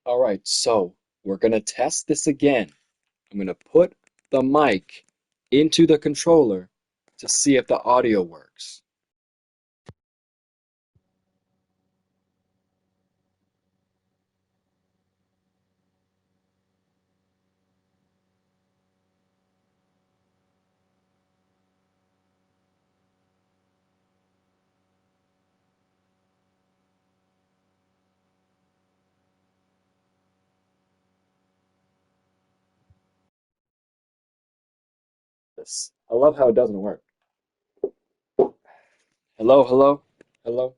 All right, so we're gonna test this again. I'm gonna put the mic into the controller to see if the audio works. This. I love how it doesn't work. Hello, hello, hello.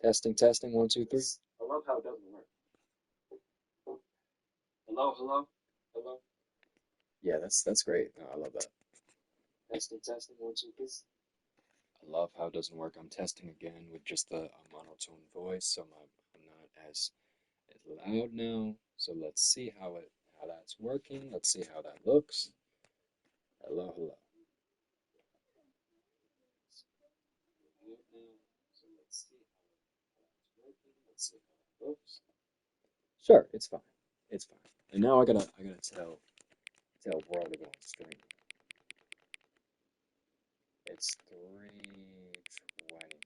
Testing, testing, one, two, three. I love how it doesn't work. Hello, hello, hello. Yeah, that's great. No, I love that. Testing, testing, one, two, three. I love how it doesn't work. I'm testing again with just a monotone voice, so I'm not as loud now. So let's see how that's working. Let's see how that looks. Hello, hello. Loud now. So let's see how that's working. Let's see how it looks. Sure, it's fine. It's fine. And now I gotta tell World on stream. It's 3:20.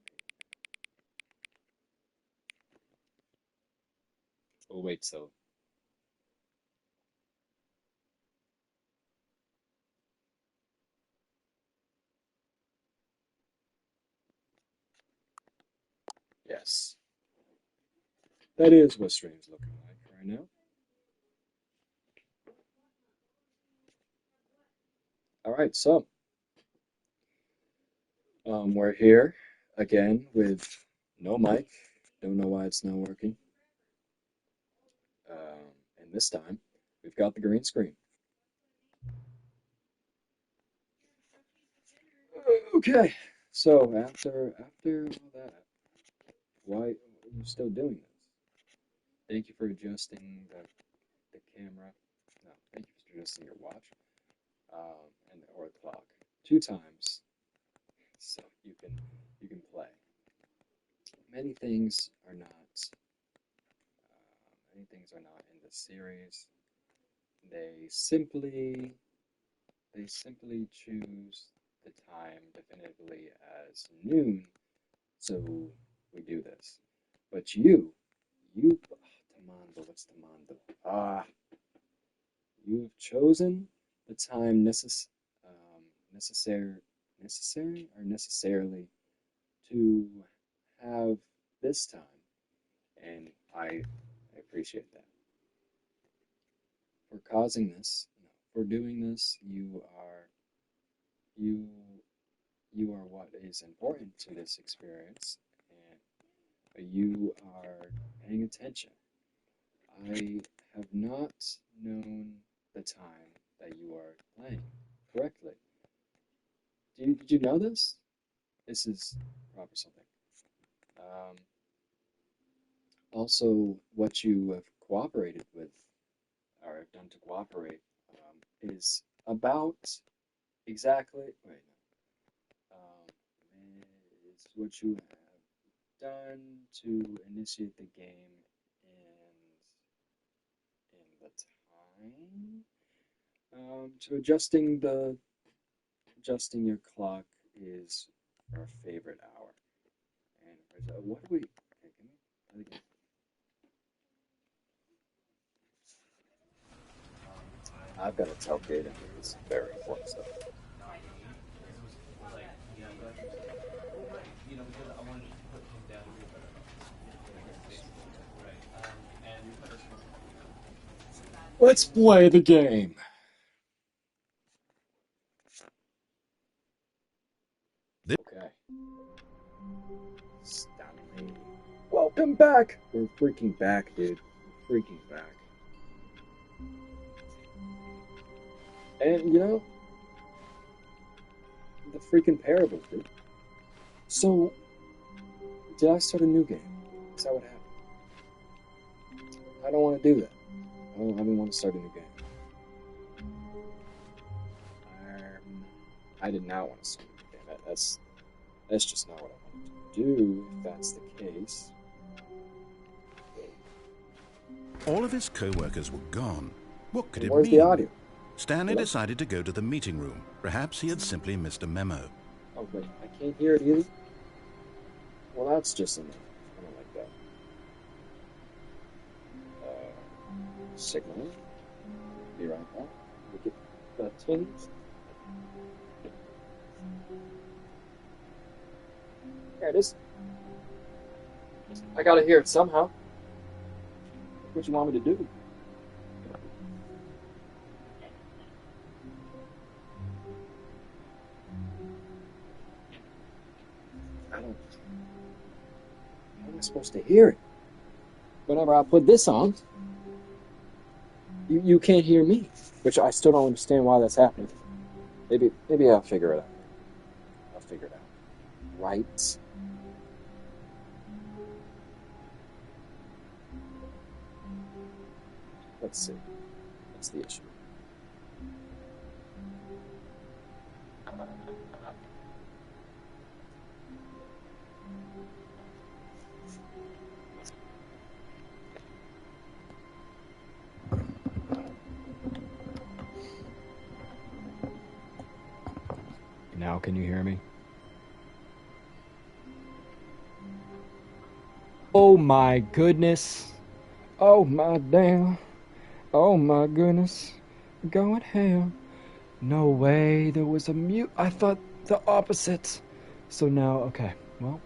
Oh wait, so yes, that is what stream's looking like right now. All right, so we're here again with no mic. Don't know why it's not working. And this time we've got the green screen. Okay, so after all that, why are you still doing this? Thank you for adjusting the camera. No, thank you for adjusting your watch, and or the clock 2 times, so you can play. Many things are not. Many things are not in the series. They simply they simply choose the time definitively as noon, so we do this. But Tamando, what's Tamando? Ah, you've chosen the time necessary, necessary or necessarily to have this time, and I appreciate that. For causing this, for doing this, you you are what is important to this experience, and you are paying attention. I have not known the time that you are playing correctly. Did you know this? This is proper something. Um, Also, what you have cooperated with, or have done to cooperate, is about exactly, wait, no, is what you have done to initiate the game in the time. To adjusting your clock is our favorite hour. And what do we? Okay, can we play I've got to tell Gaden this very important stuff. Let's play the game. Okay. Stanley. Welcome back. We're freaking back, dude. We're freaking back. And the freaking parables, dude. So, did I start a new game? Is that what happened? I don't want to do that. I don't want to start a new game. I did not want to start a new game. That's just not what I wanted to do. If that's the case, All of his co-workers were gone. What could it Where's mean? the audio? Stanley decided to go to the meeting room. Perhaps he had simply missed a memo. Oh, wait, I can't hear it either? Well, that's just enough. I don't like that. Signal. Be right back. We get the tins. There it is. I gotta hear it somehow. What you want me to do? How am I supposed to hear it? Whenever I put this on, you can't hear me, which I still don't understand why that's happening. Maybe I'll figure it out. I'll figure it out. Right. Let's see. What's the issue? Now can you hear me? Oh my goodness. Oh my damn. Oh my goodness. Going hell. No way. There was a mute. I thought the opposite. So now, okay. Well,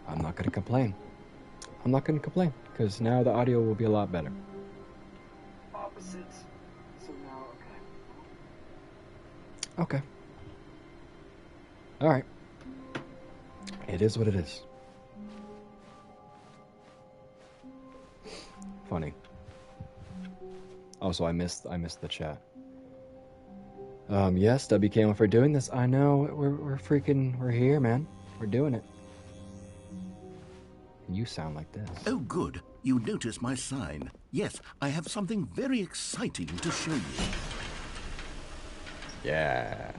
I'm not going to complain. I'm not going to complain because now the audio will be a lot better. Opposite. So now, okay. Okay. All right. It is what it is. Funny. Also, I missed the chat. Yes, WKM for doing this. I know we're here, man. We're doing it. You sound like this. Oh, good. You notice my sign. Yes, I have something very exciting to show you. Yeah.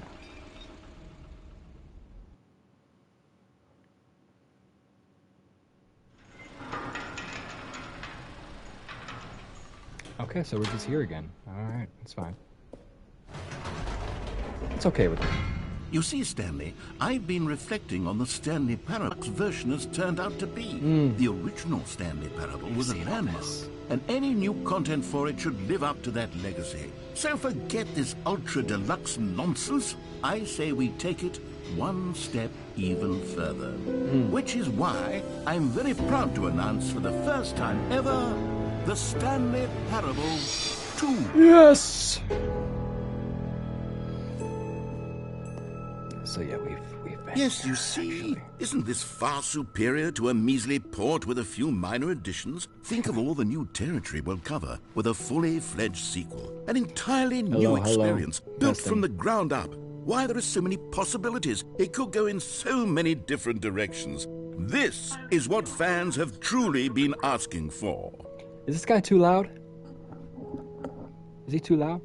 Okay, so we're just here again. Alright, that's fine. It's okay with me. You see, Stanley, I've been reflecting on the Stanley Parable's version has turned out to be. The original Stanley Parable was a landmark, and any new content for it should live up to that legacy. So forget this ultra deluxe nonsense. I say we take it one step even further. Which is why I'm very proud to announce for the first time ever the Stanley Parable 2. Yes! So yeah, we've been Yes, you see, actually. Isn't this far superior to a measly port with a few minor additions? Think of all the new territory we'll cover with a fully fledged sequel. An entirely new experience, built from the ground up. Why, there are so many possibilities. It could go in so many different directions. This is what fans have truly been asking for. Is this guy too loud? Is he too loud?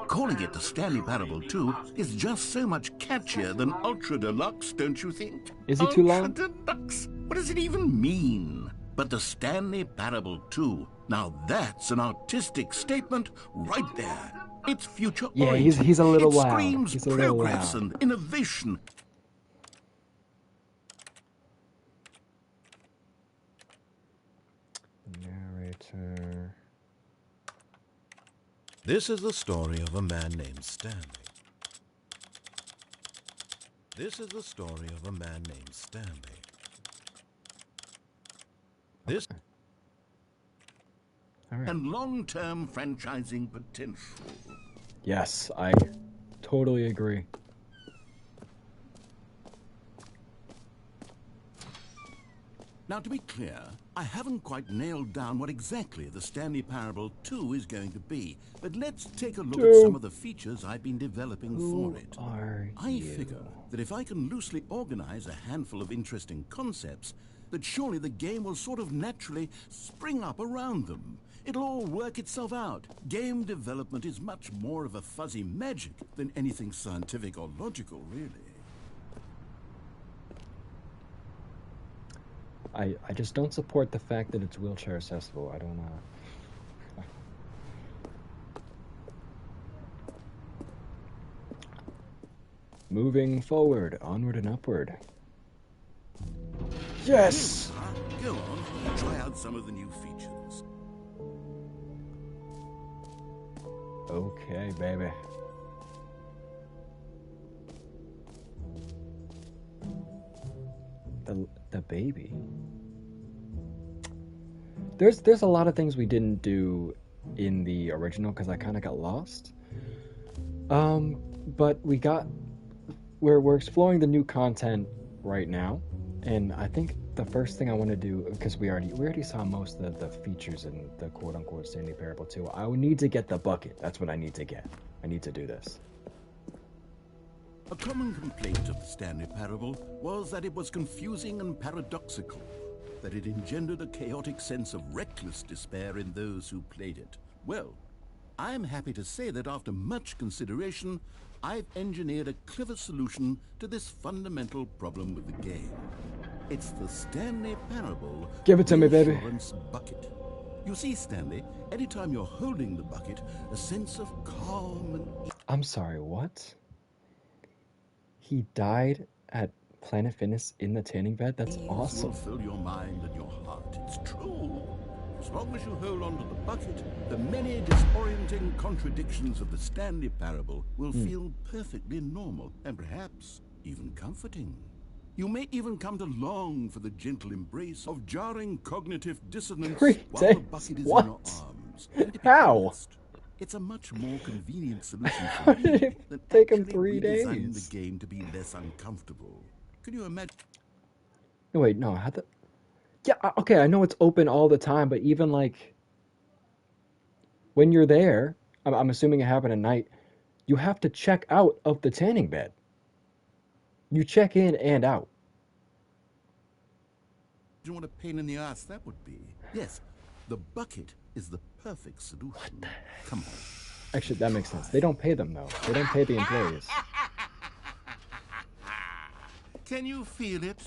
Calling it the Stanley Parable 2 is just so much catchier than Ultra Deluxe, don't you think? Is he too loud? Ultra Deluxe? What does it even mean? But the Stanley Parable 2, now that's an artistic statement right there. It's future-oriented. Yeah, he's a little it loud. Screams He's a little progress loud. and innovation. Narrator. This is the story of a man named Stanley. This is the story of a man named Stanley. This And long-term franchising potential. Yes, I totally agree. Now, to be clear, I haven't quite nailed down what exactly the Stanley Parable 2 is going to be, but let's take a look at some of the features I've been developing for it. I figure that if I can loosely organize a handful of interesting concepts, that surely the game will sort of naturally spring up around them. It'll all work itself out. Game development is much more of a fuzzy magic than anything scientific or logical, really. I just don't support the fact that it's wheelchair accessible. I don't Moving forward, onward and upward. Yes! Go on, try out some of the new features. Okay, baby. The baby. There's a lot of things we didn't do in the original because I kind of got lost. But we're exploring the new content right now, and I think the first thing I want to do, because we already saw most of the features in the quote-unquote Stanley Parable 2, I would need to get the bucket. That's what I need to get. I need to do this. A common complaint of the Stanley Parable was that it was confusing and paradoxical, that it engendered a chaotic sense of reckless despair in those who played it. Well, I'm happy to say that after much consideration, I've engineered a clever solution to this fundamental problem with the game. It's the Stanley Parable. Give it to me, baby. Reassurance bucket. You see, Stanley, anytime you're holding the bucket, a sense of calm and... I'm sorry, what? He died at Planet Fitness in the tanning bed? That's awesome. Will fill your mind and your heart. It's true. As long as you hold on to the bucket, the many disorienting contradictions of the Stanley Parable will feel perfectly normal and perhaps even comforting. You may even come to long for the gentle embrace of jarring cognitive dissonance while the bucket is in your arms. How? Honest, it's a much more convenient solution How for me did it than take him actually 3 redesigning days? the game to be less uncomfortable. Can you imagine? No, wait, no, how the... Yeah, okay, I know it's open all the time, but even like when you're there, I'm assuming it happened at night, you have to check out of the tanning bed. You check in and out. Imagine what a pain in the ass that would be. Yes, the bucket is the perfect solution. Come on. Actually, that makes sense. They don't pay them, though. They don't pay the employees. Can you feel it?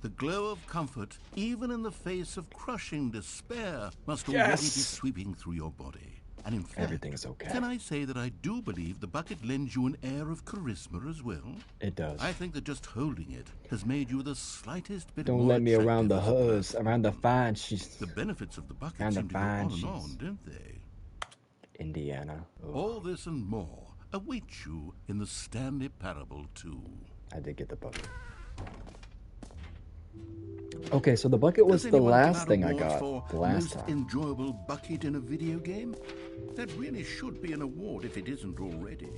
The glow of comfort, even in the face of crushing despair, must already be sweeping through your body. And in fact, Everything's okay. can I say that I do believe the bucket lends you an air of charisma as well? It does. I think that just holding it has made you the slightest bit Don't more let me around the attractive as a hoods, person. around the fine she's The benefits of the bucket And the seem to go on fine and on, sheets. don't they? Indiana. Ugh. All this and more await you in the Stanley Parable 2. I did get the bucket. Okay, so the bucket was Does the anyone last give out thing I awards got for the last most time. enjoyable bucket in a video game? That really should be an award if it isn't already.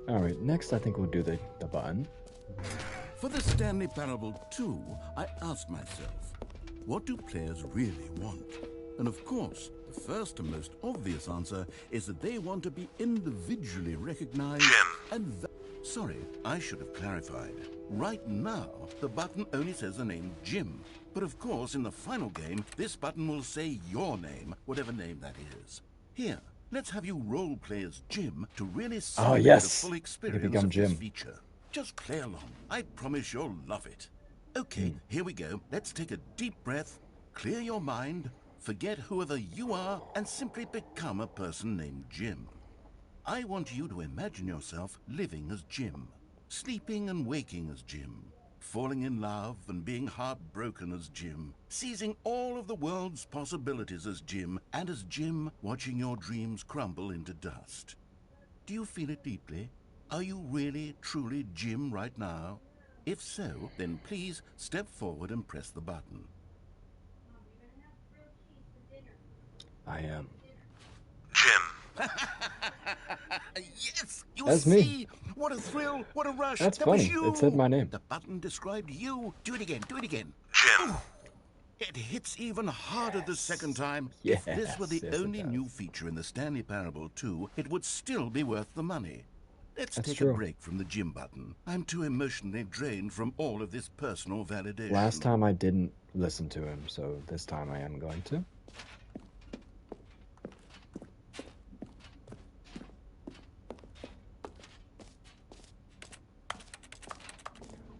Alright, next I think we'll do the button. For the Stanley Parable 2, I asked myself, what do players really want? And of course, the first and most obvious answer is that they want to be individually recognized and sorry, I should have clarified. Right now, the button only says the name Jim. But of course, in the final game, this button will say your name, whatever name that is. Here, let's have you role play as Jim to really simulate the yes. full You experience can become of this Jim. feature. Just play along. I promise you'll love it. Okay, here we go. Let's take a deep breath, clear your mind, forget whoever you are, and simply become a person named Jim. I want you to imagine yourself living as Jim, sleeping and waking as Jim, falling in love and being heartbroken as Jim, seizing all of the world's possibilities as Jim, and as Jim watching your dreams crumble into dust. Do you feel it deeply? Are you really, truly Jim right now? If so, then please step forward and press the button. I am. Jim. Yes, you That's see? me. What a thrill, what a rush. That's that was funny. you. It said my name. The button described you. Do it again, do it again. Jim. It hits even harder the second time. If this were the Yes, it only does. new feature in the Stanley Parable 2, it would still be worth the money. Let's That's take true. a break from the Jim button. I'm too emotionally drained from all of this personal validation. Last time I didn't listen to him, so this time I am going to.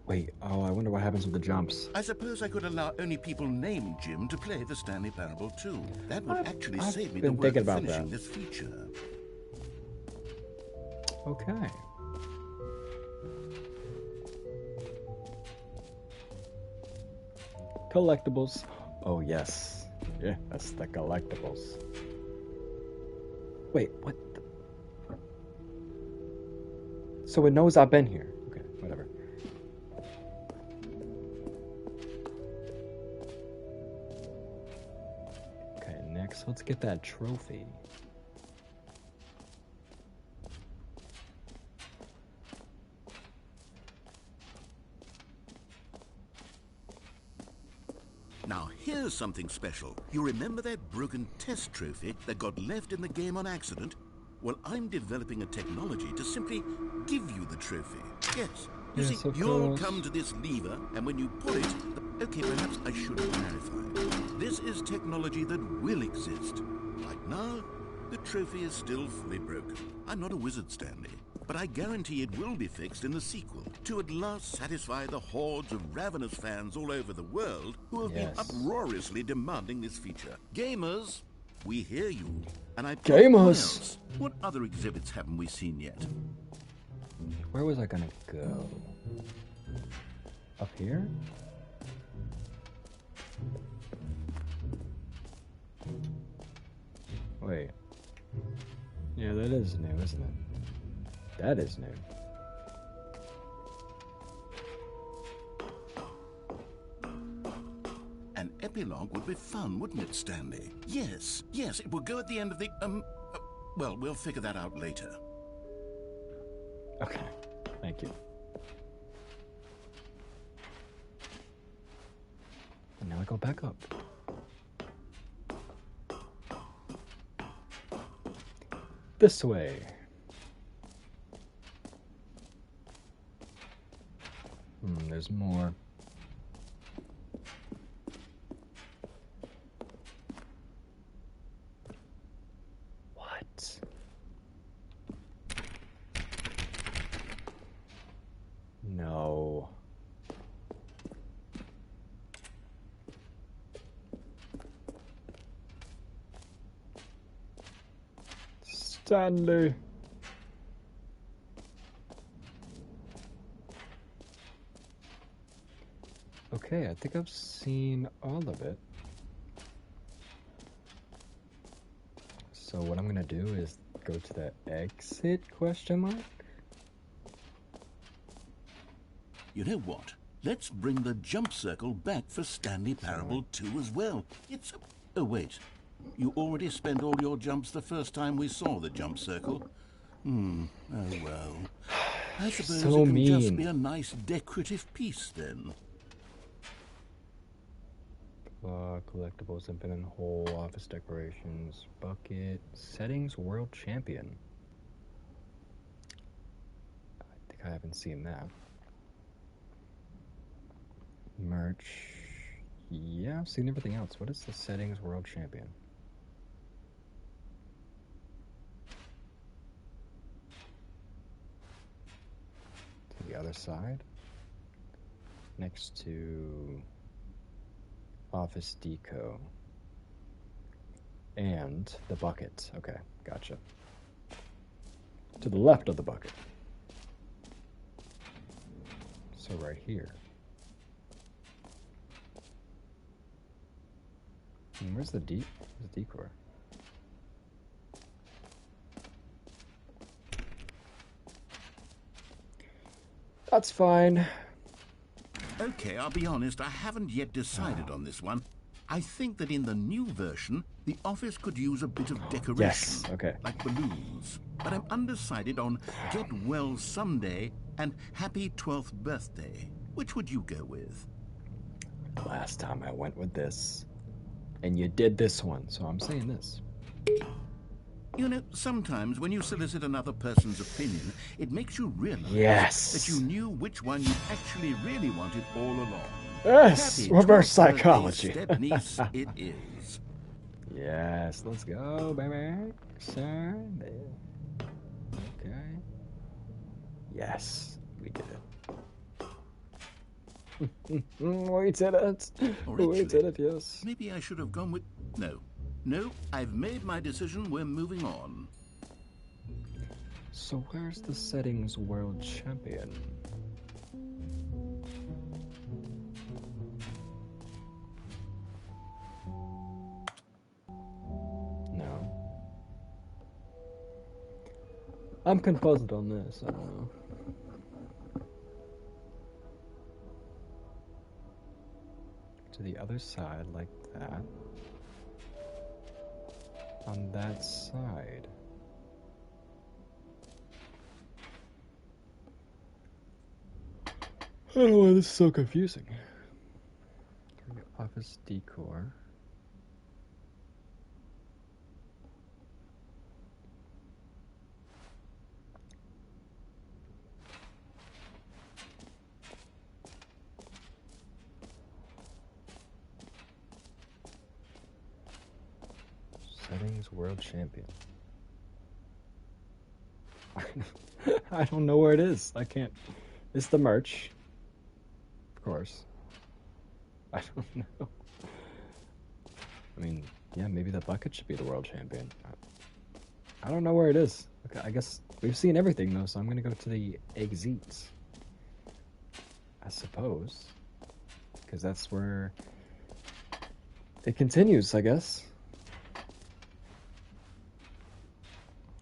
Wait, oh, I wonder what happens with the jumps. I suppose I could allow only people named Jim to play the Stanley Parable 2. That would actually save me the been work thinking of about finishing that. this feature. Okay. Collectibles. Oh, yes. Yeah, that's the collectibles. Wait, what the... So it knows I've been here. Okay, whatever. Okay, next, let's get that trophy. Now, here's something special. You remember that broken test trophy that got left in the game on accident? Well, I'm developing a technology to simply give you the trophy. Yes. You Yes, see, of you'll course. come to this lever, and when you pull it... Okay, perhaps I should have clarified. This is technology that will exist. Right now, the trophy is still fully broken. I'm not a wizard, Stanley, but I guarantee it will be fixed in the sequel to at last satisfy the hordes of ravenous fans all over the world who have been Yes. uproariously demanding this feature. Gamers, we hear you. And what Gamers! else? What other exhibits haven't we seen yet? Where was I gonna go? Up here? Wait. Yeah, that is new, isn't it? That is new. An epilogue would be fun, wouldn't it, Stanley? Yes, yes, it will go at the end of the, well, we'll figure that out later. Okay, thank you. And now I go back up. This way. There's more. What? No. Stanley. Okay, I think I've seen all of it. So what I'm gonna do is go to the exit question mark. You know what? Let's bring the jump circle back for Stanley Parable 2 as well. It's a... Oh, wait. You already spent all your jumps the first time we saw the jump circle. Oh, well. I suppose So it can just mean. be a nice decorative piece, then. Collectibles, infinite hole, office decorations, bucket, settings, world champion. I think I haven't seen that. Merch. Yeah, I've seen everything else. What is the settings world champion? To the other side. Next to office deco. And the bucket. Okay, gotcha. To the left of the bucket. So right here. And where's the decor? That's fine. Okay, I'll be honest, I haven't yet decided on this one. I think that in the new version, the office could use a bit of decoration. Yes, okay. Like balloons. But I'm undecided on Get Well Someday and Happy 12th Birthday. Which would you go with? Last time I went with this. And you did this one, so I'm saying this. You know, sometimes when you solicit another person's opinion, it makes you realize Yes. that you knew which one you actually really wanted all along. Yes, Happy reverse 12th birthday, psychology. Stepniece, it is. Yes, let's go, baby. Sunday. Okay. Yes, we did it. We did it. Or We actually, did it, yes. maybe I should have gone with... No. No, I've made my decision. We're moving on. So where's the settings world champion? No. I'm confused on this, I don't know. To the other side like that. On that side. I don't know why this is so confusing. Office decor. Settings world champion. I don't know where it is. I can't. It's the merch. Of course. I don't know. I mean, yeah, maybe the bucket should be the world champion. I don't know where it is. Okay, I guess we've seen everything though, so I'm gonna go to the exits. I suppose. Because that's where it continues, I guess.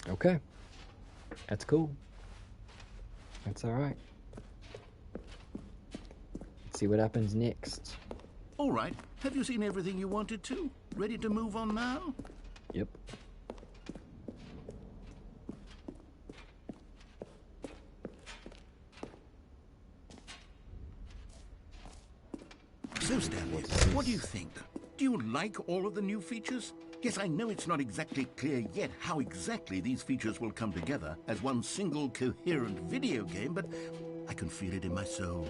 Okay. That's cool. That's alright. Let's see what happens next. All right. Have you seen everything you wanted to? Ready to move on now? Yep. So, Stanley, what do you think? Do you like all of the new features? Yes, I know it's not exactly clear yet how exactly these features will come together as one single coherent video game, but I can feel it in my soul.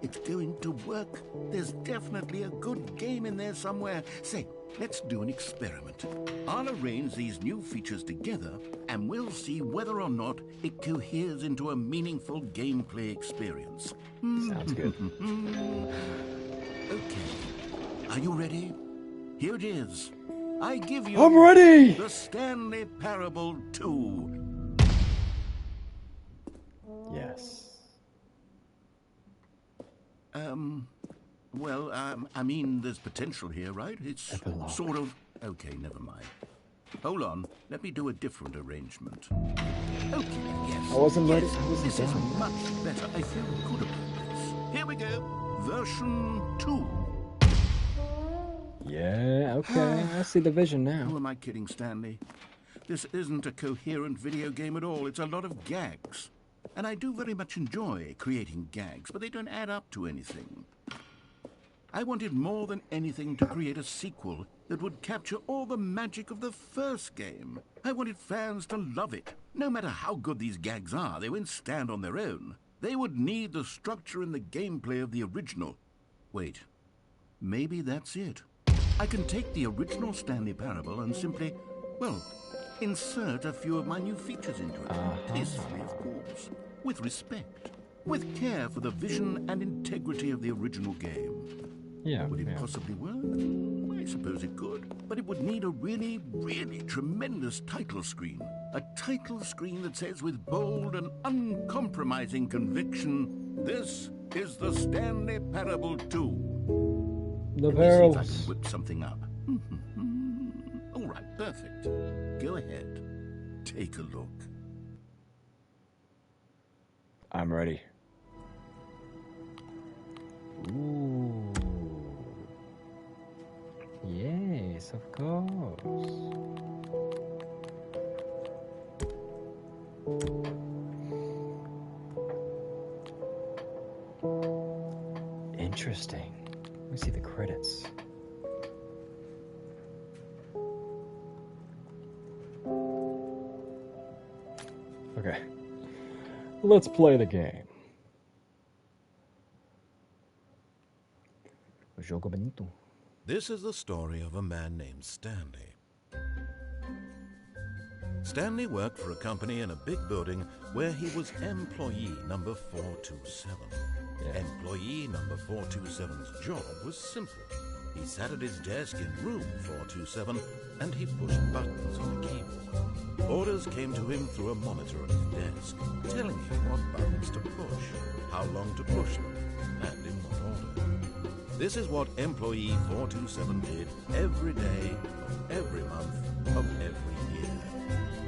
It's going to work. There's definitely a good game in there somewhere. Say, let's do an experiment. I'll arrange these new features together, and we'll see whether or not it coheres into a meaningful gameplay experience. Sounds good. Okay. Are you ready? Here it is. I give you... I'm ready! The Stanley Parable 2. Yes. Well, I mean, there's potential here, right? It's Epilogue. sort of... Okay, never mind. Hold on. Let me do a different arrangement. Okay, yes. I wasn't ready. Yes, I wasn't this is done. much better. I feel good about this. Here we go. Version 2. Yeah, okay. I see the vision Who now. am I kidding, Stanley? This isn't a coherent video game at all. It's a lot of gags. And I do very much enjoy creating gags, but they don't add up to anything. I wanted more than anything to create a sequel that would capture all the magic of the first game. I wanted fans to love it. No matter how good these gags are, they won't stand on their own. They would need the structure and the gameplay of the original. Wait, maybe that's it. I can take the original Stanley Parable and simply, well, insert a few of my new features into it. Tastefully, of course. With respect. With care for the vision and integrity of the original game. Yeah, Would it yeah. possibly work? I suppose it could. But it would need a really, really tremendous title screen. A title screen that says with bold and uncompromising conviction, "This is the Stanley Parable 2." The Let me see if I barrels. can whip something up. All right, perfect. Go ahead. Take a look. I'm ready. Ooh. Yes, of course. Interesting. Let me see the credits. Okay. Let's play the game. Jogo bonito. This is the story of a man named Stanley. Stanley worked for a company in a big building where he was employee number 427. Yeah. Employee employee number 427's job was simple. He sat at his desk in room 427 and he pushed buttons on the keyboard. Orders came to him through a monitor on his desk, telling him what buttons to push, how long to push them, and in what order. This is what employee 427 did every day of every month of every year.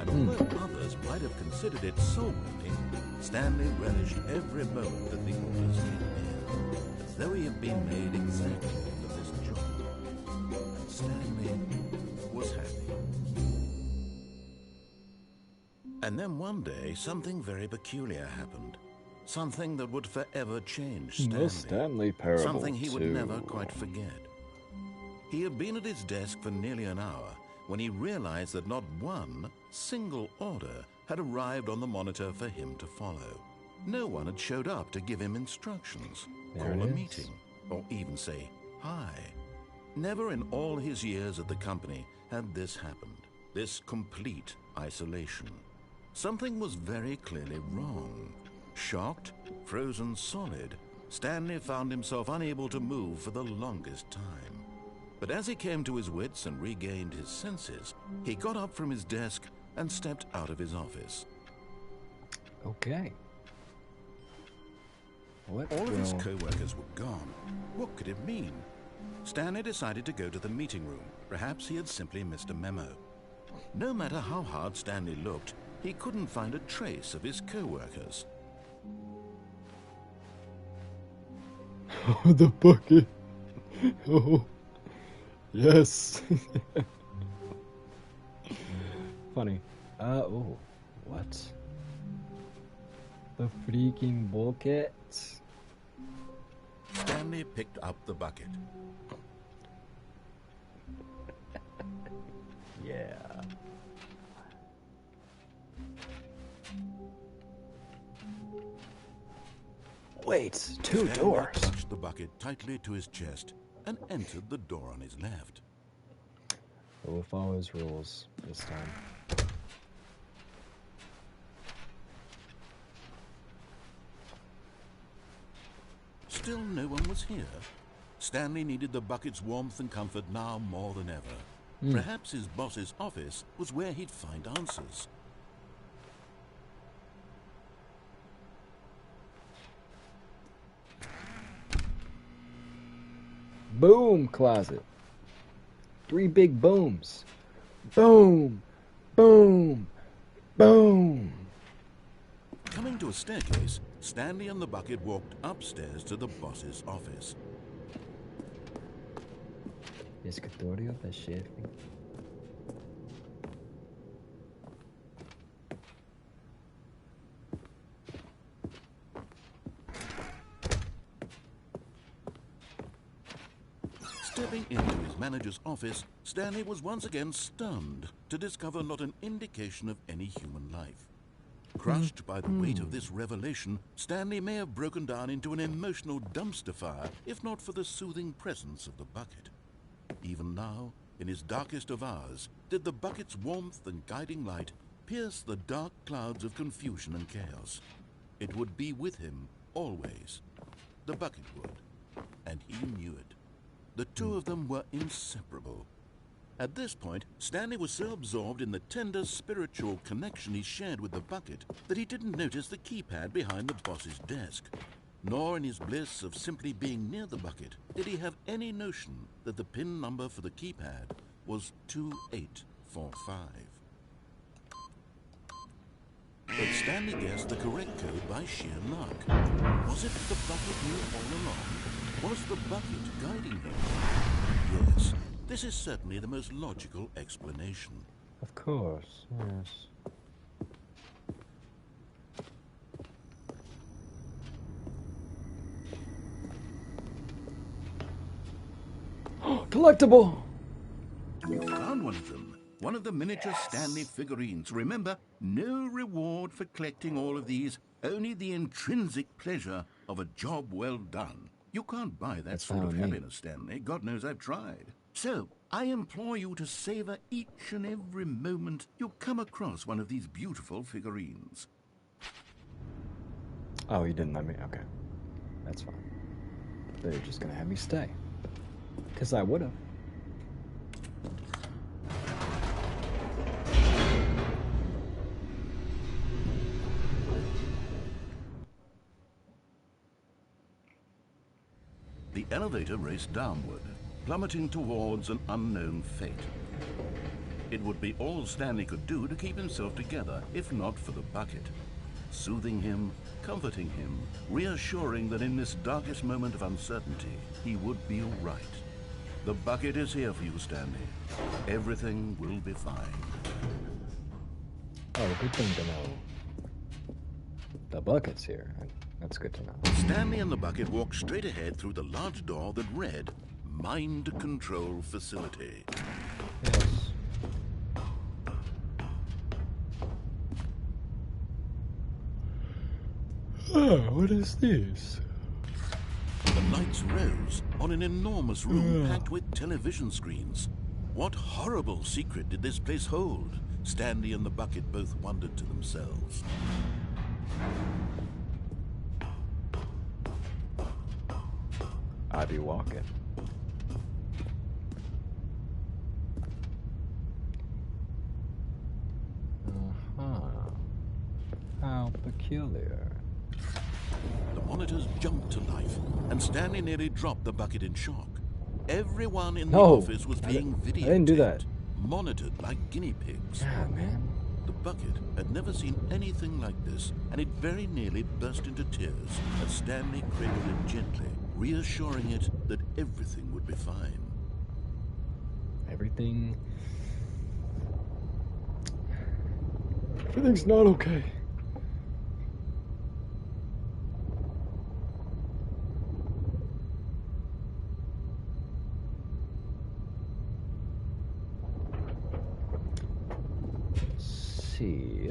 And although others might have considered it soul-winning, Stanley relished every moment that the orders came in, as though he had been made exactly for this job. And Stanley was happy. And then one day, something very peculiar happened. Something that would forever change Stanley. The Stanley Parable Something he would 2. never quite forget. He had been at his desk for nearly an hour when he realized that not one single order had arrived on the monitor for him to follow. No one had showed up to give him instructions, There call it a is. meeting, or even say hi. Never in all his years at the company had this happened, this complete isolation. Something was very clearly wrong. Shocked, frozen solid, Stanley found himself unable to move for the longest time. But as he came to his wits and regained his senses, he got up from his desk and stepped out of his office. Okay. What All of his will... co-workers were gone. What could it mean? Stanley decided to go to the meeting room. Perhaps he had simply missed a memo. No matter how hard Stanley looked, he couldn't find a trace of his co-workers. The bucket. Oh, yes. Funny. Oh, what? The freaking bucket. Stanley picked up the bucket. Yeah. Wait, two Stanley doors. clutched the bucket tightly to his chest and entered the door on his left. We'll follow his rules this time. Still no one was here. Stanley needed the bucket's warmth and comfort now more than ever. Perhaps his boss's office was where he'd find answers. Boom closet. 3 big booms. Boom, boom, boom. Coming to a staircase, Stanley and the bucket walked upstairs to the boss's office. Escritorio da chefe. Stepping into his manager's office, Stanley was once again stunned to discover not an indication of any human life. Crushed by the weight of this revelation, Stanley may have broken down into an emotional dumpster fire if not for the soothing presence of the bucket. Even now, in his darkest of hours, did the bucket's warmth and guiding light pierce the dark clouds of confusion and chaos. It would be with him always. The bucket would, and he knew it. The two of them were inseparable. At this point, Stanley was so absorbed in the tender spiritual connection he shared with the bucket that he didn't notice the keypad behind the boss's desk. Nor in his bliss of simply being near the bucket did he have any notion that the PIN number for the keypad was 2845. But Stanley guessed the correct code by sheer luck. Was it the bucket knew all along? Was the bucket guiding him? Yes, this is certainly the most logical explanation. Of course, yes. Collectible! You found one of them. One of the miniature Stanley figurines. Remember, no reward for collecting all of these, only the intrinsic pleasure of a job well done. You can't buy that That's sort of fine with me. happiness, Stanley. God knows I've tried. So, I implore you to savor each and every moment you come across one of these beautiful figurines. Oh, you didn't let me? Okay. That's fine. they're just gonna have me stay. Because I would've. The elevator raced downward, plummeting towards an unknown fate. It would be all Stanley could do to keep himself together, if not for the bucket. Soothing him, comforting him, reassuring that in this darkest moment of uncertainty, he would be all right. The bucket is here for you, Stanley. Everything will be fine. Oh, good thing to know. The bucket's here. That's good to know. Stanley and the bucket walked straight ahead through the large door that read, Mind Control Facility. Yes. Oh, what is this? The lights rose on an enormous room packed with television screens. What horrible secret did this place hold? Stanley and the bucket both wondered to themselves. I be walking. How peculiar. The monitors jumped to life, and Stanley nearly dropped the bucket in shock. Everyone in the office was being videotaped. I didn't do that. Monitored like guinea pigs. Yeah, man. The bucket had never seen anything like this, and it very nearly burst into tears as Stanley cradled it gently, reassuring it that everything would be fine. Everything's not okay.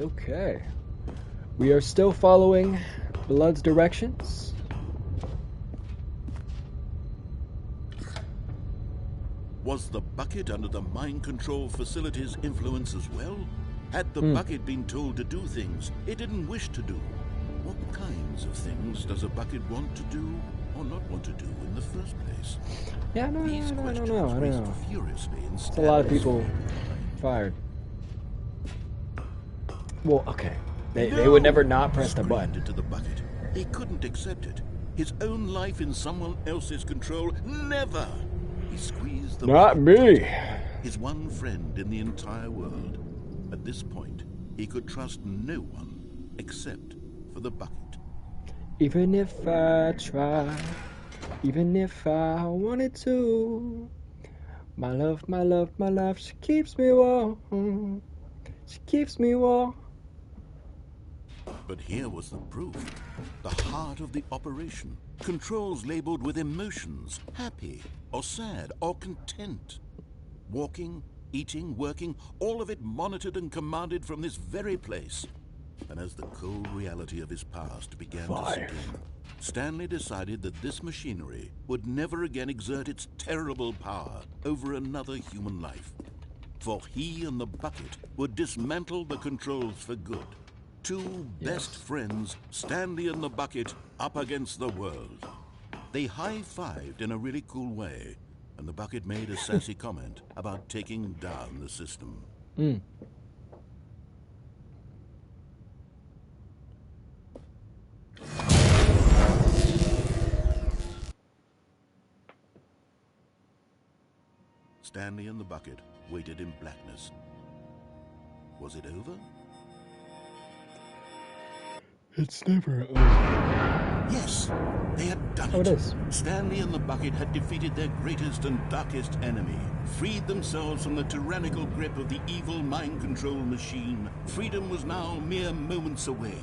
Okay. We are still following Blood's directions. Was the bucket under the mind control facility's influence as well? Had the bucket been told to do things it didn't wish to do? What kinds of things does a bucket want to do or not want to do in the first place? Yeah, I don't know. Raced furiously in It's a lot of Stanley's people mind. fired. Well, okay. They would never not press the button. Into the bucket. He couldn't accept it. His own life in someone else's control. Never! He squeezed the Not button. me. His one friend in the entire world. At this point, he could trust no one except for the bucket. Even if I tried, even if I wanted to, my love, my love, my love, she keeps me warm. She keeps me warm. But here was the proof. The heart of the operation. Controls labeled with emotions, happy or sad or content. Walking, eating, working, all of it monitored and commanded from this very place. And as the cold reality of his past began to sink in, Stanley decided that this machinery would never again exert its terrible power over another human life. For he and the bucket would dismantle the controls for good. Two best friends, Stanley and the bucket, up against the world. They high-fived in a really cool way, and the bucket made a sassy comment about taking down the system. Stanley and the bucket waited in blackness. Was it over? It's never over. Yes, they had done it. Oh, it is. Stanley and the bucket had defeated their greatest and darkest enemy, freed themselves from the tyrannical grip of the evil mind control machine. Freedom was now mere moments away.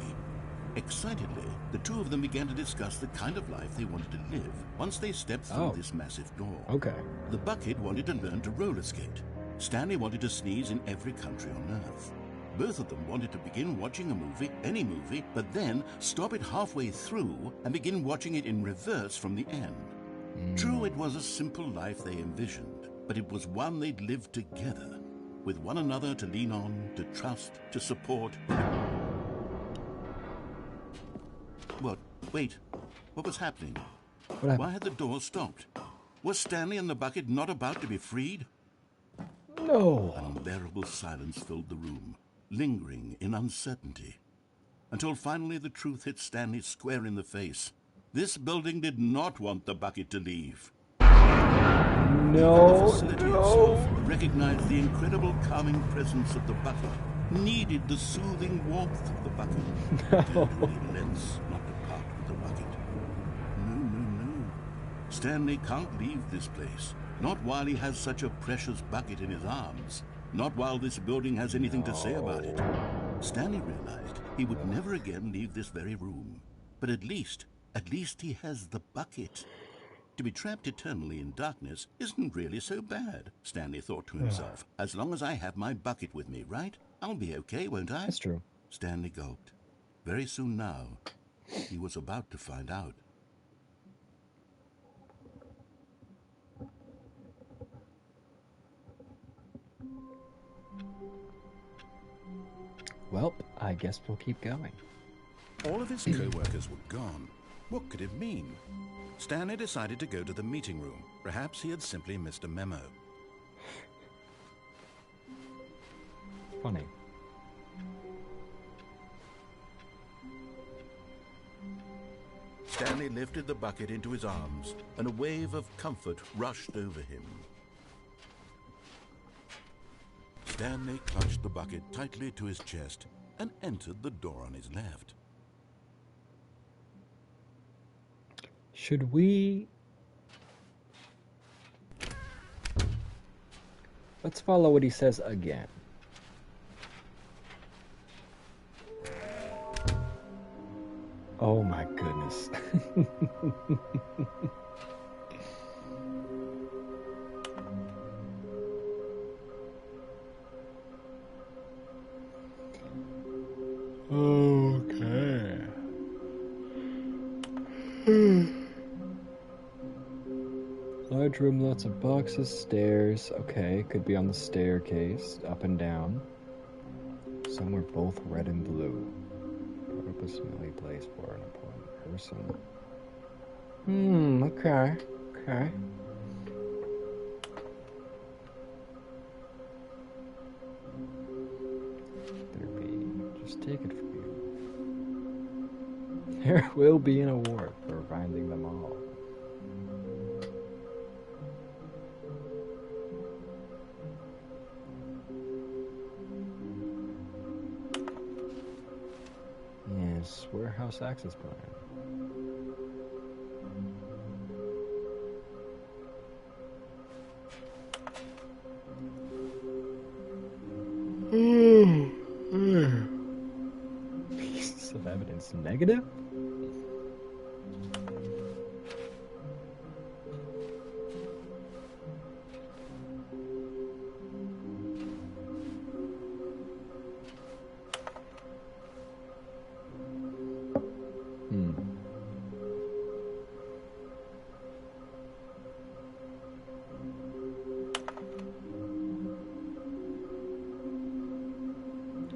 Excitedly, the two of them began to discuss the kind of life they wanted to live once they stepped through this massive door. Okay. The bucket wanted to learn to roller skate. Stanley wanted to sneeze in every country on Earth. Both of them wanted to begin watching a movie, any movie, but then stop it halfway through and begin watching it in reverse from the end. True, it was a simple life they envisioned, but it was one they'd lived together, with one another to lean on, to trust, to support. What? Wait, what was happening? What happened? Why had the door stopped? Was Stanley and the bucket not about to be freed? No. An unbearable silence filled the room, lingering in uncertainty. Until finally the truth hit Stanley square in the face. This building did not want the bucket to leave. No. The facility itself recognized the incredible calming presence of the bucket, needed the soothing warmth of the bucket. No. Lens not to part with the bucket. No. Stanley can't leave this place. Not while he has such a precious bucket in his arms. Not while this building has anything to say about it. Stanley realized he would never again leave this very room. But at least he has the bucket. To be trapped eternally in darkness isn't really so bad, Stanley thought to himself. As long as I have my bucket with me, right? I'll be okay, won't I? That's true. Stanley gulped. Very soon now, he was about to find out. Well, I guess we'll keep going. All of his co-workers were gone. What could it mean? Stanley decided to go to the meeting room. Perhaps he had simply missed a memo. Funny. Stanley lifted the bucket into his arms, and a wave of comfort rushed over him. Stanley clutched the bucket tightly to his chest and entered the door on his left. Should we... Let's follow what he says again. Oh my goodness. Okay. Large room, lots of boxes, stairs. Okay, could be on the staircase, up and down. Some were both red and blue. Put up a smelly place for an important person. Okay. Just take it from you. There will be an award for finding them all. Yes, warehouse access plan. Pieces of evidence negative?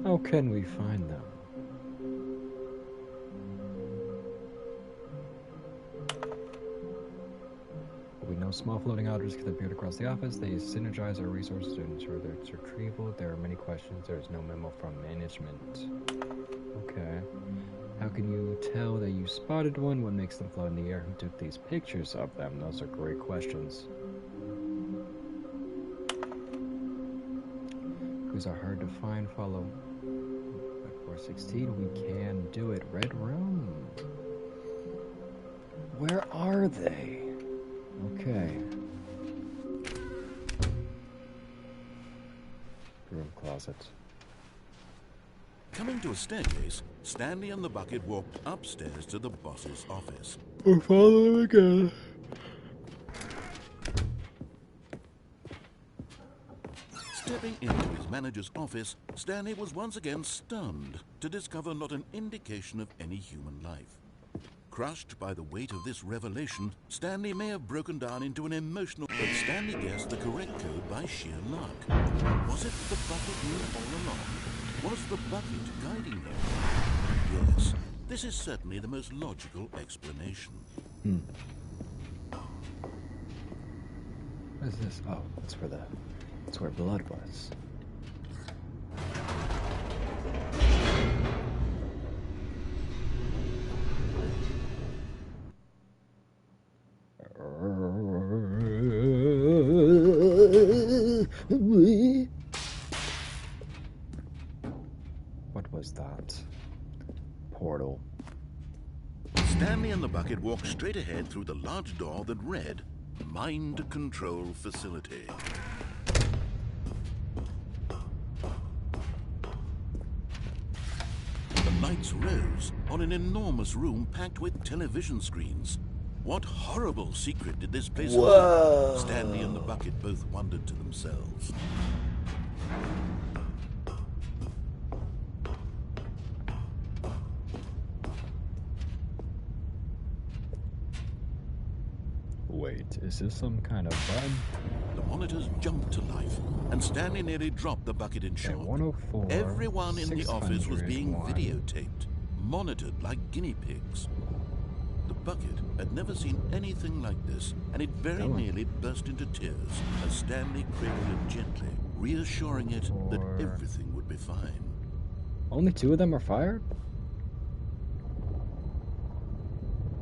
How can we find them? We know small floating objects can appear across the office. They synergize our resources to ensure their retrieval. There are many questions. There is no memo from management. Okay. How can you tell that you spotted one? What makes them float in the air? Who took these pictures of them? Those are great questions. Clues are hard to find. Follow. 416, we can do it. Red room. Where are they? Okay. Room closet. Coming to a staircase, Stanley and the bucket walked upstairs to the boss's office. We'll follow him again. Stepping into his manager's office, Stanley was once again stunned to discover not an indication of any human life. Crushed by the weight of this revelation, Stanley may have broken down into an emotional... But Stanley guessed the correct code by sheer luck. Was it the bucket knew all along? Was the bucket guiding him? Yes, this is certainly the most logical explanation. is this? Oh, that's where blood was. What was that? Portal. Stanley and the bucket walked straight ahead through the large door that read, Mind Control Facility. The lights rose on an enormous room packed with television screens. What horrible secret did this place hold? Stanley and the bucket both wondered to themselves. Wait, is this some kind of bug? The monitors jumped to life, and Stanley nearly dropped the bucket in shock. 104, Everyone in the office was being 601. videotaped, monitored like guinea pigs. The bucket had never seen anything like this, and it very nearly burst into tears as Stanley cradled it gently, reassuring it that everything would be fine. Only 2 of them are fired?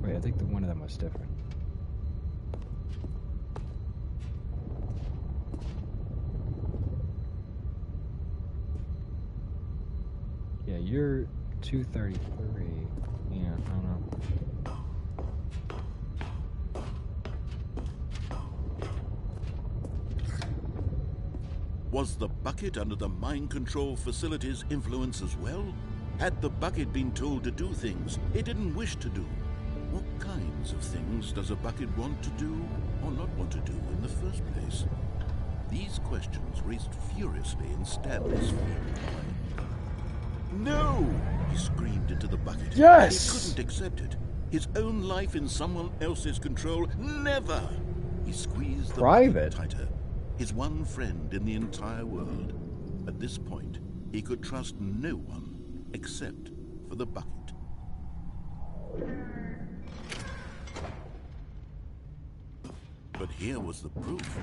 Wait, I think one of them was different. Yeah, you're 233. Yeah, I don't know. Was the bucket under the mind control facility's influence as well? Had the bucket been told to do things it didn't wish to do? What kinds of things does a bucket want to do or not want to do in the first place? These questions raced furiously in Stanley's feeble mind. No! He screamed into the bucket. Yes! He couldn't accept it. His own life in someone else's control, never! He squeezed the bucket tighter. His one friend in the entire world. At this point, he could trust no one except for the bucket. But here was the proof.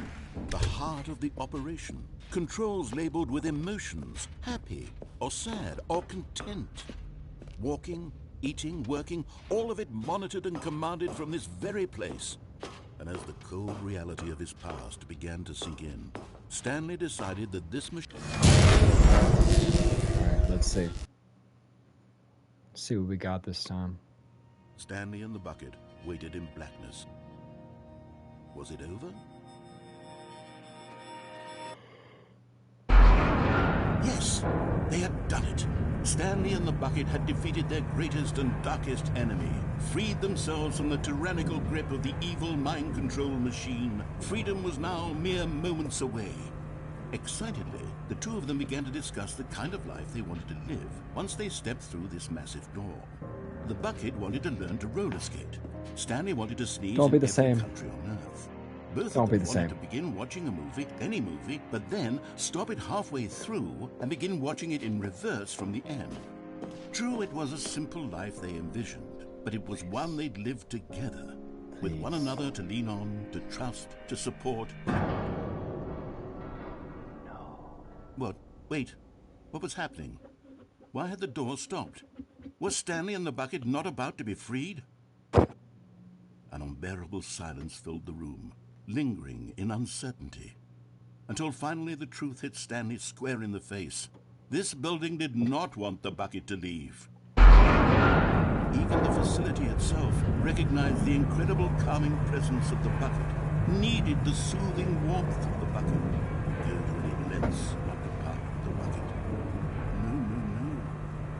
The heart of the operation. Controls labeled with emotions, happy or sad or content. Walking, eating, working, all of it monitored and commanded from this very place. And as the cold reality of his past began to sink in, Stanley decided that this machine... Alright, let's see. Let's see what we got this time. Stanley and the bucket waited in blackness. Was it over? Yes, they had done it. Stanley and the bucket had defeated their greatest and darkest enemy, freed themselves from the tyrannical grip of the evil mind control machine. Freedom was now mere moments away. Excitedly, the two of them began to discuss the kind of life they wanted to live once they stepped through this massive door. The bucket wanted to learn to roller skate. Stanley wanted to sneeze Don't be in the every same. country on Earth. Both Don't of be them the wanted same. to begin watching a movie, any movie, but then stop it halfway through and begin watching it in reverse from the end. True, it was a simple life they envisioned, but it was one they'd lived together, with one another to lean on, to trust, to support. No. What? Wait. What was happening? Why had the door stopped? Was Stanley and the bucket not about to be freed? An unbearable silence filled the room, lingering in uncertainty, until finally the truth hit Stanley square in the face. This building did not want the bucket to leave. Even the facility itself recognized the incredible calming presence of the bucket, needed the soothing warmth of the bucket. Usually let's not depart the bucket. No, no, no.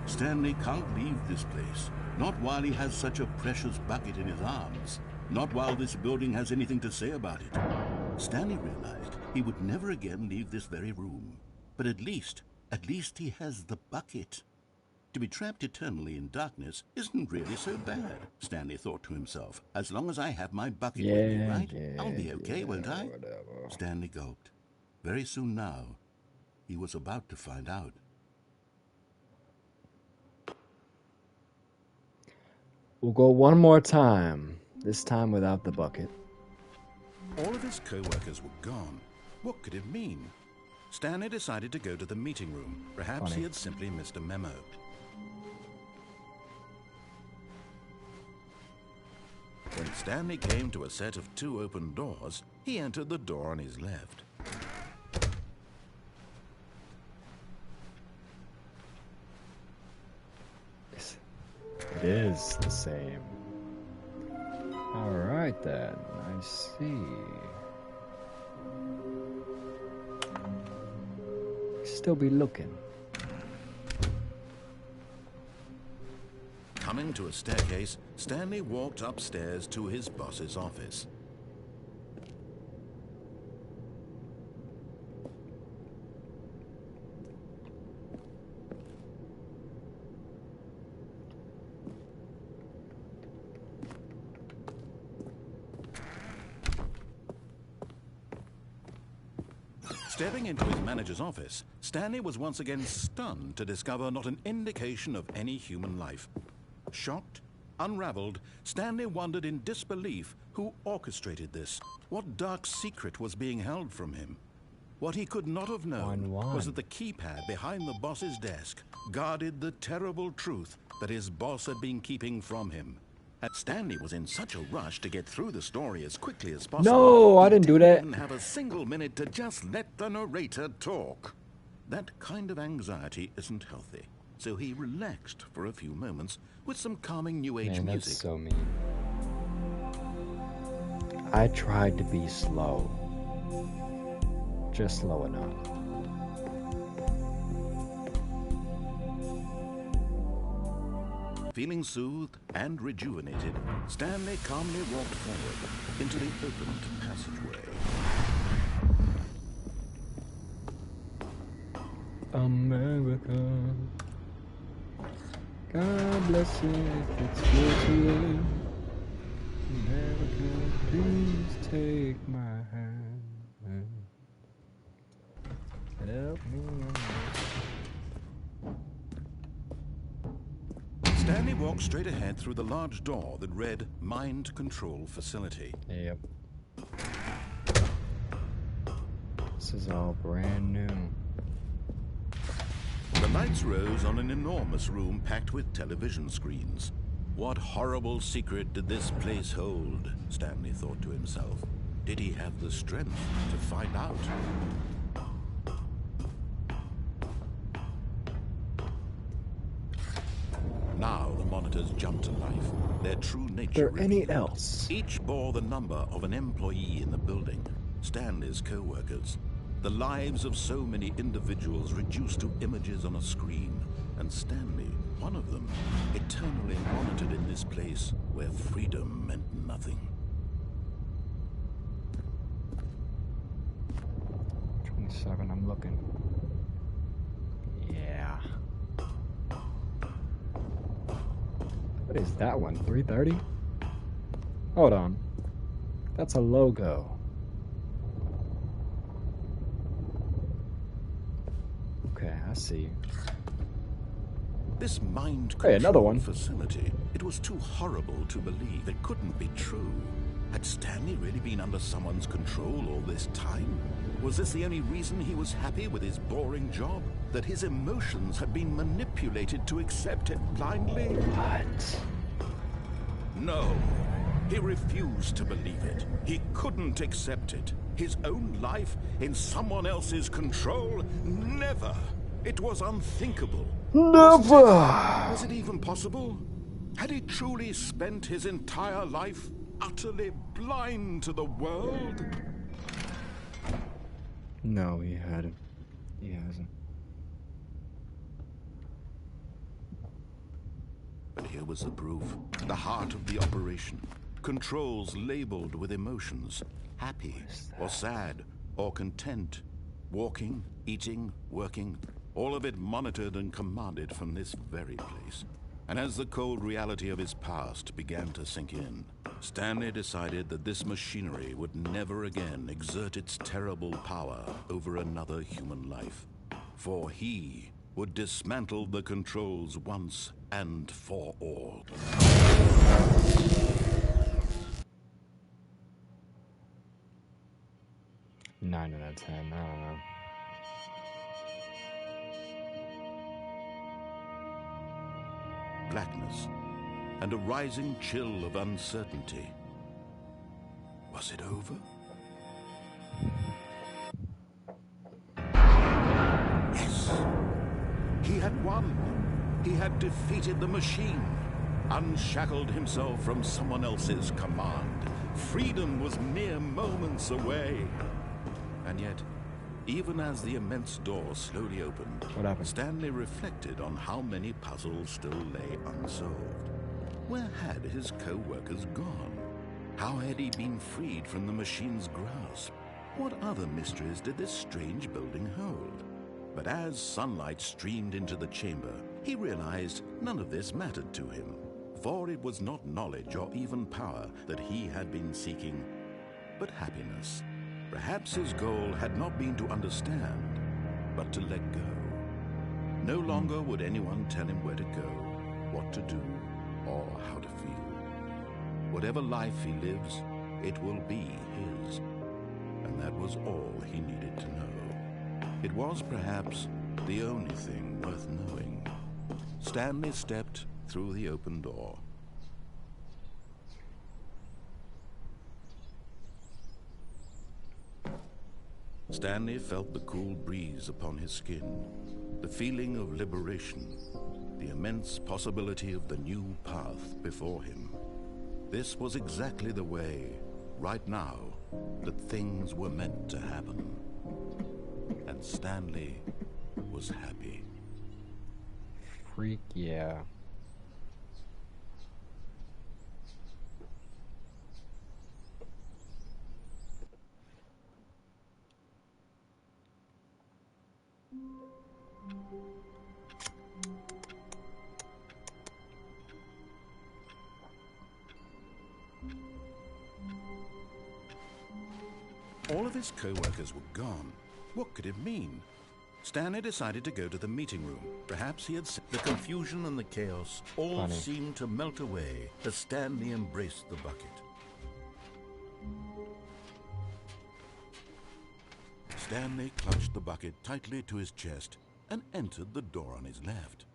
Stanley can't leave this place. Not while he has such a precious bucket in his arms. Not while this building has anything to say about it. Stanley realized he would never again leave this very room. But at least he has the bucket. To be trapped eternally in darkness isn't really so bad, Stanley thought to himself. As long as I have my bucket with me, right? I'll be okay, won't I? Whatever. Stanley gulped. Very soon now, he was about to find out. We'll go one more time. This time without the bucket. All of his co-workers were gone. What could it mean? Stanley decided to go to the meeting room. Perhaps he had simply missed a memo. When Stanley came to a set of 2 open doors, he entered the door on his left. It is the same. Alright then, I see. Still be looking. Coming to a staircase, Stanley walked upstairs to his boss's office. Stepping into his manager's office, Stanley was once again stunned to discover not an indication of any human life. Shocked, unraveled, Stanley wondered in disbelief who orchestrated this. What dark secret was being held from him? What he could not have known was that the keypad behind the boss's desk guarded the terrible truth that his boss had been keeping from him. And Stanley was in such a rush to get through the story as quickly as possible. No, I didn't do that. He didn't even have a single minute to just let the narrator talk. That kind of anxiety isn't healthy. So he relaxed for a few moments with some calming new age music. That's so mean. I tried to be slow. Just slow enough. Feeling soothed and rejuvenated, Stanley calmly walked forward into the opened passageway. America, God bless it if it's good to live. America, please take my hand. Help me. Stanley walked straight ahead through the large door that read Mind Control Facility. Yep. This is all brand new. The lights rose on an enormous room packed with television screens. What horrible secret did this place hold? Stanley thought to himself. Did he have the strength to find out? Now the monitors jumped to life, their true nature There any revealed. else? Each bore the number of an employee in the building, Stanley's co-workers. The lives of so many individuals reduced to images on a screen, and Stanley, one of them, eternally monitored in this place where freedom meant nothing. 27, I'm looking. Yeah. What is that one? 330? Hold on. That's a logo. Okay, I see. This mind Hey, another control one. facility, it was too horrible to believe. It couldn't be true. Had Stanley really been under someone's control all this time? Was this the only reason he was happy with his boring job? That his emotions had been manipulated to accept it blindly? What? No. He refused to believe it. He couldn't accept it. His own life in someone else's control? Never. It was unthinkable. Never! Was it even possible? Had he truly spent his entire life utterly blind to the world? No, he hadn't. He hasn't. But here was the proof. The heart of the operation. Controls labeled with emotions. Happy, or sad, or content. Walking, eating, working. All of it monitored and commanded from this very place. And as the cold reality of his past began to sink in, Stanley decided that this machinery would never again exert its terrible power over another human life. For he would dismantle the controls once and for all. 9 out of 10. I don't know. Blackness and a rising chill of uncertainty. Was it over? Yes! He had won! He had defeated the machine, unshackled himself from someone else's command. Freedom was mere moments away. And yet, even as the immense door slowly opened, What happened? Stanley reflected on how many puzzles still lay unsolved. Where had his co-workers gone? How had he been freed from the machine's grasp? What other mysteries did this strange building hold? But as sunlight streamed into the chamber, he realized none of this mattered to him, for it was not knowledge or even power that he had been seeking, but happiness. Perhaps his goal had not been to understand, but to let go. No longer would anyone tell him where to go, what to do, or how to feel. Whatever life he lives, it will be his. And that was all he needed to know. It was perhaps the only thing worth knowing. Stanley stepped through the open door. Stanley felt the cool breeze upon his skin, the feeling of liberation, the immense possibility of the new path before him. This was exactly the way, right now, that things were meant to happen. And Stanley was happy. Freak yeah. All of his co-workers were gone. What could it mean? Stanley decided to go to the meeting room. Perhaps he had the confusion and the chaos all Funny. seemed to melt away as Stanley embraced the bucket. Stanley clutched the bucket tightly to his chest and entered the door on his left.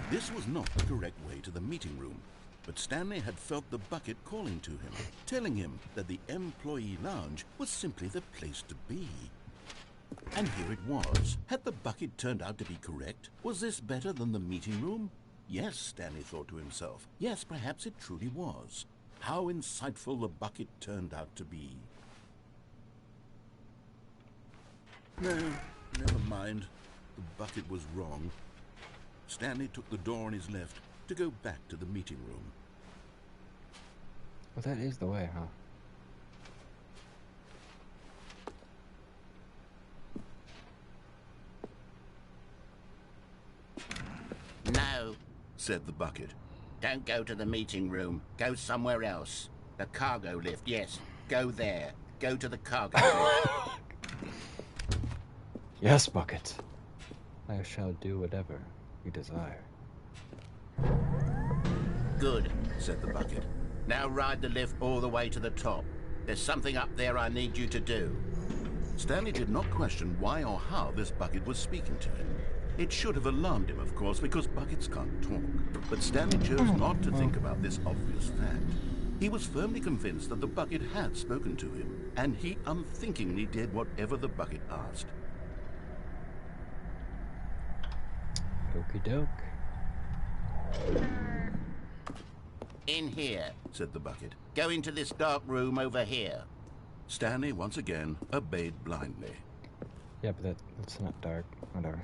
This was not the correct way to the meeting room, but Stanley had felt the bucket calling to him, telling him that the employee lounge was simply the place to be. And here it was. Had the bucket turned out to be correct? Was this better than the meeting room? Yes, Stanley thought to himself. Yes, perhaps it truly was. How insightful the bucket turned out to be. No, never mind. The bucket was wrong. Stanley took the door on his left to go back to the meeting room. Well, that is the way, huh? No, Said the bucket. don't go to the meeting room. Go somewhere else. The cargo lift, yes. Go there. Go to the cargo lift. Yes, Bucket. I shall do whatever you desire. Good. Said the bucket. Now ride the lift all the way to the top. There's something up there I need you to do. Stanley did not question why or how this bucket was speaking to him. It should have alarmed him, of course, because buckets can't talk. But Stanley chose not to think about this obvious fact. He was firmly convinced that the bucket had spoken to him, and he unthinkingly did whatever the bucket asked. Okie doke. In here. Said the bucket. Go into this dark room over here. Stanley once again obeyed blindly. Yeah, but that's not dark. Whatever.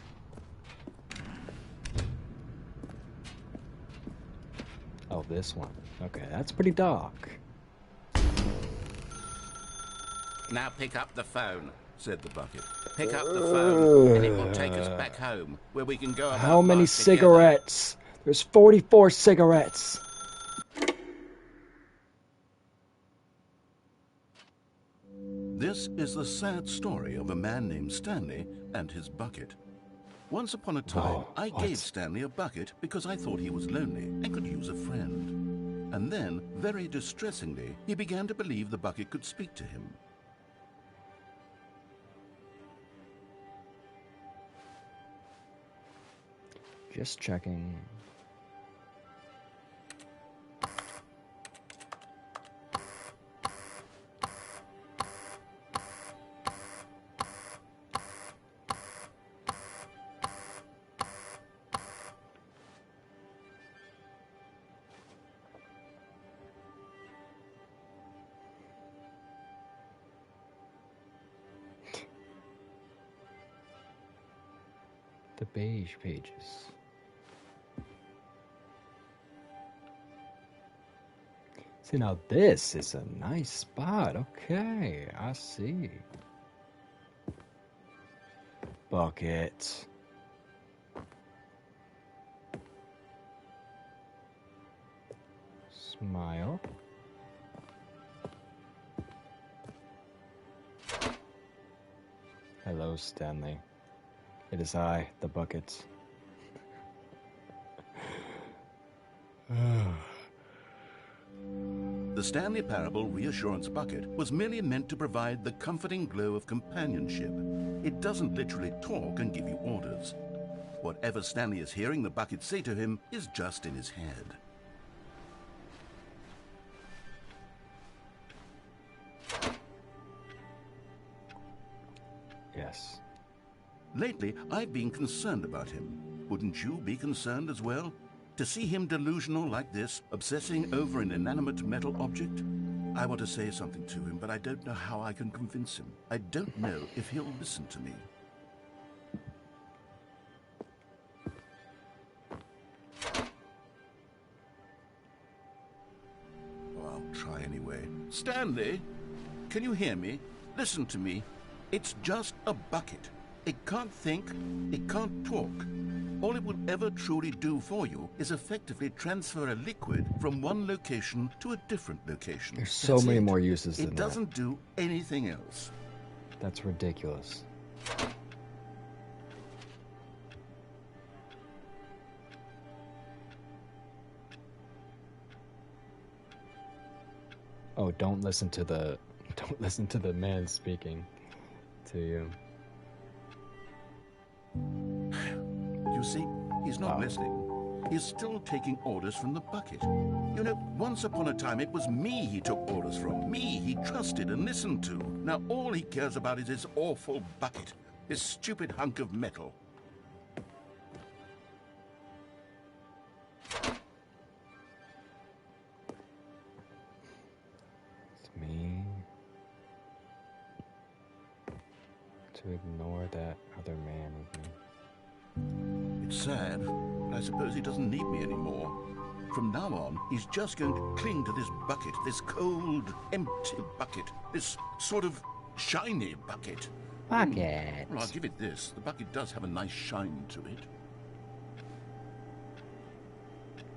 Oh, this one. Okay, that's pretty dark. Now pick up the phone. Said the bucket. Pick up the phone, and it will take us back home, where we can go about How many life together. cigarettes? There's 44 cigarettes. This is the sad story of a man named Stanley and his bucket. Once upon a time, Oh, I what? gave Stanley a bucket because I thought he was lonely and could use a friend. And then, very distressingly, he began to believe the bucket could speak to him. Just checking. The beige pages. See, now this is a nice spot. Okay, I see. Bucket. Smile. Hello, Stanley. It is I, the bucket. The Stanley Parable Reassurance Bucket was merely meant to provide the comforting glow of companionship. It doesn't literally talk and give you orders. Whatever Stanley is hearing the bucket say to him is just in his head. Yes. Lately, I've been concerned about him. Wouldn't you be concerned as well? To see him delusional like this, obsessing over an inanimate metal object? I want to say something to him, but I don't know how I can convince him. I don't know if he'll listen to me. Oh, I'll try anyway. Stanley, can you hear me? Listen to me. It's just a bucket. It can't think, it can't talk. All it will ever truly do for you is effectively transfer a liquid from one location to a different location. There's so That's many it. more uses than It that. doesn't do anything else. That's ridiculous. Oh, don't listen to the man speaking to you. You see, he's not Oh. listening. He's still taking orders from the bucket. You know, once upon a time it was me he took orders from. Me he trusted and listened to. Now all he cares about is his awful bucket. This stupid hunk of metal. It's me to ignore that other man with me. It's sad, but I suppose he doesn't need me anymore. From now on, he's just going to cling to this bucket, this cold, empty bucket, this sort of shiny bucket. Bucket. Well, I'll give it this. The bucket does have a nice shine to it.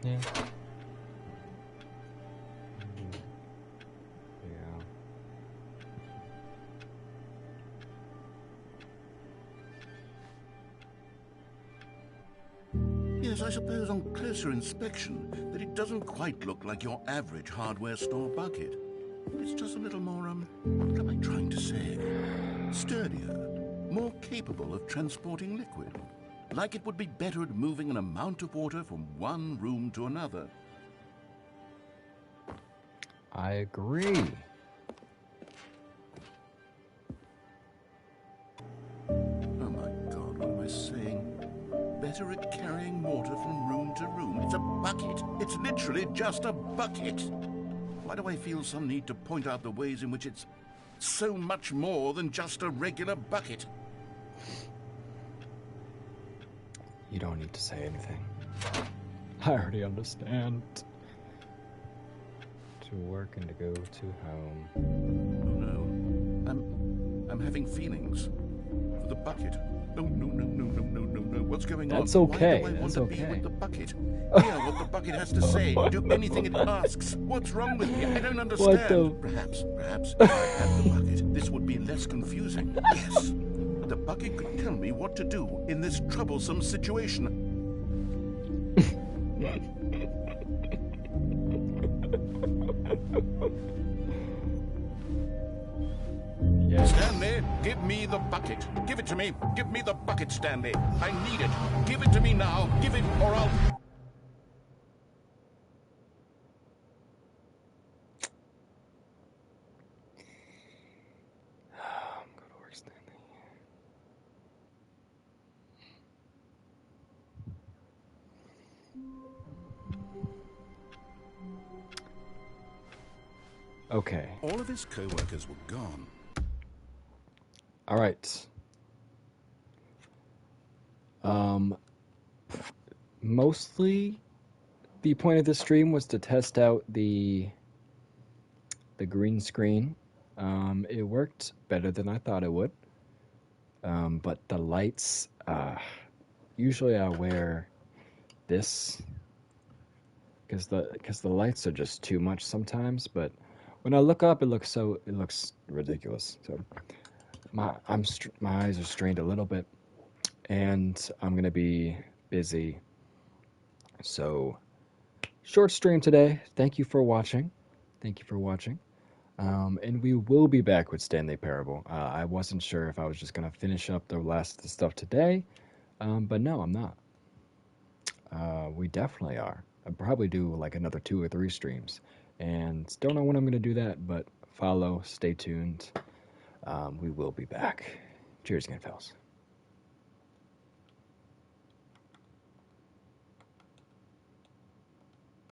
Yeah. Yeah. Yes, I suppose on closer inspection that it doesn't quite look like your average hardware store bucket. It's just a little more, what am I trying to say? Sturdier, more capable of transporting liquid. Like it would be better at moving an amount of water from one room to another. I agree. Oh my God, what am I saying? Better at carrying water from room to room. It's a bucket. It's literally just a bucket. Why do I feel some need to point out the ways in which it's so much more than just a regular bucket? You don't need to say anything. I already understand. To work and to go to home. Oh no. I'm having feelings. For the bucket. No. What's going on? That's okay. Why do I want That's to be okay. with the bucket? Hear what the bucket has to say. Do anything it asks. What's wrong with me? I don't understand. What the- Perhaps if I had the bucket, this would be less confusing. Yes. The bucket could tell me what to do in this troublesome situation. Yes. Stanley! Stanley, give me the bucket. Give it to me. Give me the bucket, Stanley. I need it. Give it to me now. Give it, or I'll... Go to work, Stanley. Okay. All of his co-workers were gone. All right. Mostly the point of the stream was to test out the green screen. It worked better than I thought it would. But the lights, usually I wear this because the lights are just too much sometimes, but when I look up it looks ridiculous. So my eyes are strained a little bit, and I'm gonna be busy. So short stream today. Thank you for watching. And we will be back with Stanley Parable. I wasn't sure if I was just gonna finish up the last of the stuff today, but no, I'm not. We definitely are. I'll probably do like another 2 or 3 streams, and don't know when I'm gonna do that, but follow, stay tuned. We will be back. Cheers again, fellas.